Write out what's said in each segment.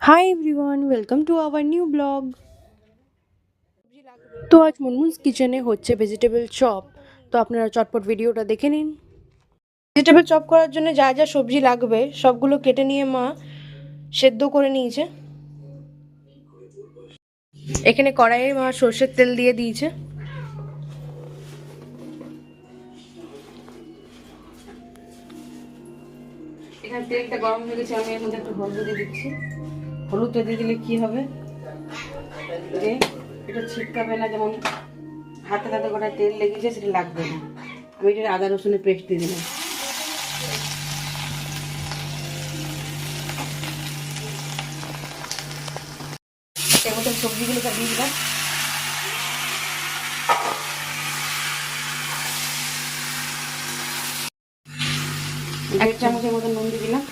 Hi everyone, welcome to our new blog. তো আজ মুনমুনস কিচেনে হচ্ছে ভেজিটেবল চপ। তো আপনারা চটপট ভিডিওটা দেখে নিন। ভেজিটেবল চপ করার জন্য যা যা সবজি লাগবে সবগুলো কেটে নিয়ে মা সেদ্ধ করে নিয়েছে। এখানে কড়াইয়ে মা সর্ষের তেল দিয়ে দিয়েছে। এখানে তেলটা গরম হয়ে গেছে, আমি এর মধ্যে একটু হলুদ দিয়ে দিচ্ছি। হলুদটা দিয়ে দিলে কি হবে যে এটা ছিটকাবে না, যেমন হাতে হাতে গোটা তেল লেগেছে সেটা লাগবে না। আমি এটা আদা রসুনের পেস্ট দিয়ে দিলাম। এর মধ্যে সবজিগুলো সব দিয়ে দিলাম। এক চামচের মতো নুন দিয়ে দিলাম।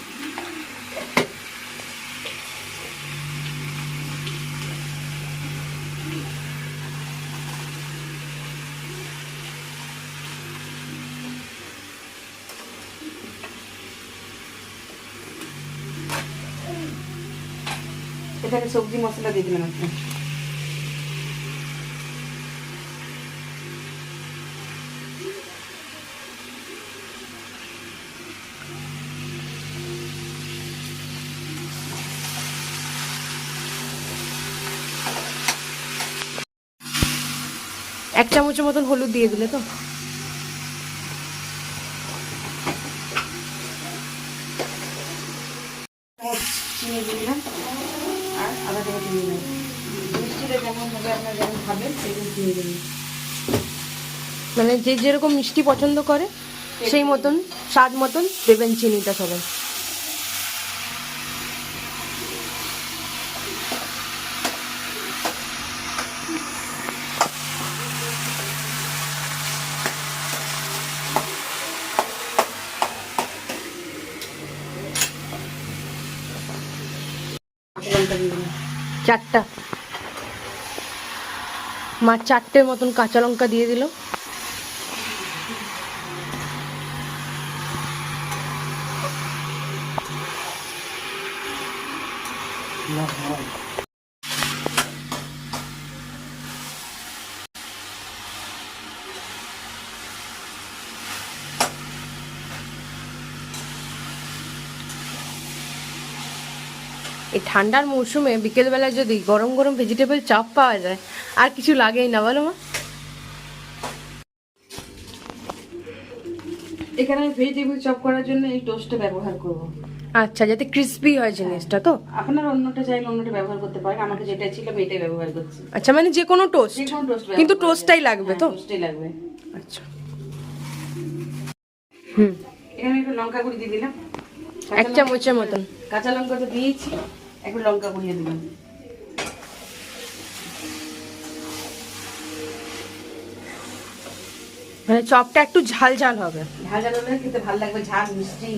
এখানে সবজি মশলা দিয়ে দিলাম একটা। এক চামচের মতন হলুদ দিয়ে দিলে তো। চিনি দিলাম আর আদা টাকা চিনি দিলাম। মিষ্টিটা যেমন হবে আপনারা যেমন খাবেন সেরকম চিনি দেবেন, মানে যে যেরকম মিষ্টি পছন্দ করে সেই মতন স্বাদ মতন দেবেন চিনিটা সবাই। চারটা মা চারটের মতন কাঁচা লঙ্কা দিয়ে দিল। এই ঠান্ডার মৌসুমে বিকেলবেলা যদি গরম গরম ভেজিটেবল চপ পাওয়া যায় আর কিছু লাগেই না, বলো মা। এখানে আমি ভেজিটেবল চপ করার জন্য এই টোস্টটা ব্যবহার করব। আচ্ছা, যাতে ক্রিসপি হয় জিনিসটা। তো আপনারা অন্যটা চাইলে অন্যটা ব্যবহার করতে পারেন, আমাকে যেটা ছিল আমি এটাই ব্যবহার করছি। আচ্ছা, মানে যে কোনো টোস্ট, কিন্তু টোস্টটাই লাগবে। তো টোস্টটাই লাগবে। আচ্ছা, এখানে একটু লঙ্কা গুঁড়ি দিয়ে দিলাম, এক চামচের মতন। কাঁচা লঙ্কা তো দিয়েছি, একটু লঙ্কা গুঁড়িয়ে দিলাম। মানে চপটা একটু ঝাল ঝাল হবে, ঝাল ঝাল হলে খেতে ভালো লাগবে, ঝাল মিষ্টি।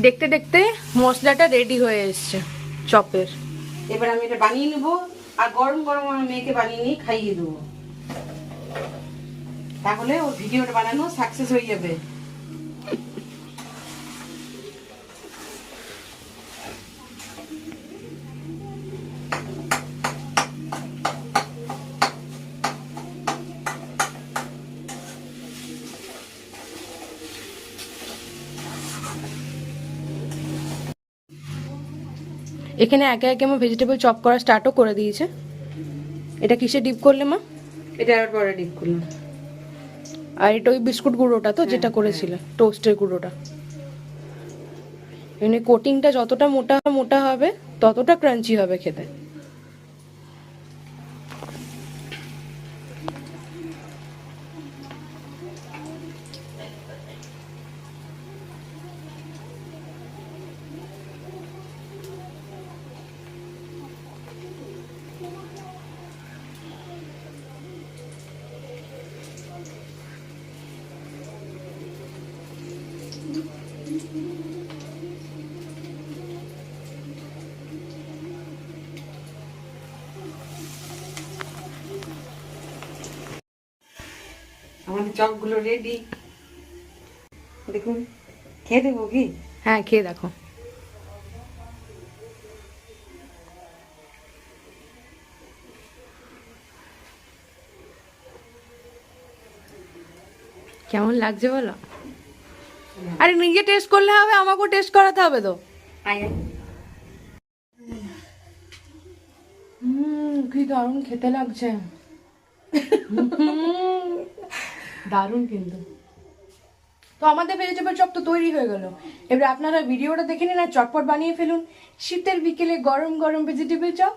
দেখতে দেখতে মশলাটা রেডি হয়ে এসছে চপের। এবার আমি এটা বানিয়ে নেবো, আর গরম গরম আমার মেয়েকে বানিয়ে নিয়ে খাইয়ে দেবো, তাহলে ওর ভিডিওটা বানানো সাকসেস হয়ে যাবে। এখানে একে একে আমার ভেজিটেবল চপ করা স্টার্টও করে দিয়েছে। এটা কিসে ডিপ করলে মা? এটা আর পরে ডিপ করলাম। আর এটা ওই বিস্কুট গুঁড়োটা তো, যেটা করেছিল টোস্টের গুঁড়োটা। এখানে কোটিংটা যতটা মোটা মোটা হবে ততটা ক্রাঞ্চি হবে খেতে। আমাদের চপগুলো রেডি, দেখুন। খেয়ে দেবো কি? হ্যাঁ খেয়ে দেখো। কেমন লাগছে বলো? আরে নিজে টেস্ট করলে হবে, আমাকেও টেস্ট করাতে হবে তো। আয় আয়। কি দারুণ খেতে লাগছে। দারুণ কিন্তু। তো আমাদের ভেজিটেবল চপ তো তৈরি হয়ে গেল। এবার আপনারা ভিডিওটা দেখে নিন আর চটপট বানিয়ে ফেলুন শীতের বিকেলে গরম গরম ভেজিটেবল চপ।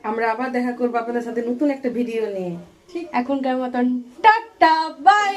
আমরা আবার দেখা করবো আপনাদের সাথে নতুন একটা ভিডিও নিয়ে। ঠিক এখনকার মতন টাটা বাই।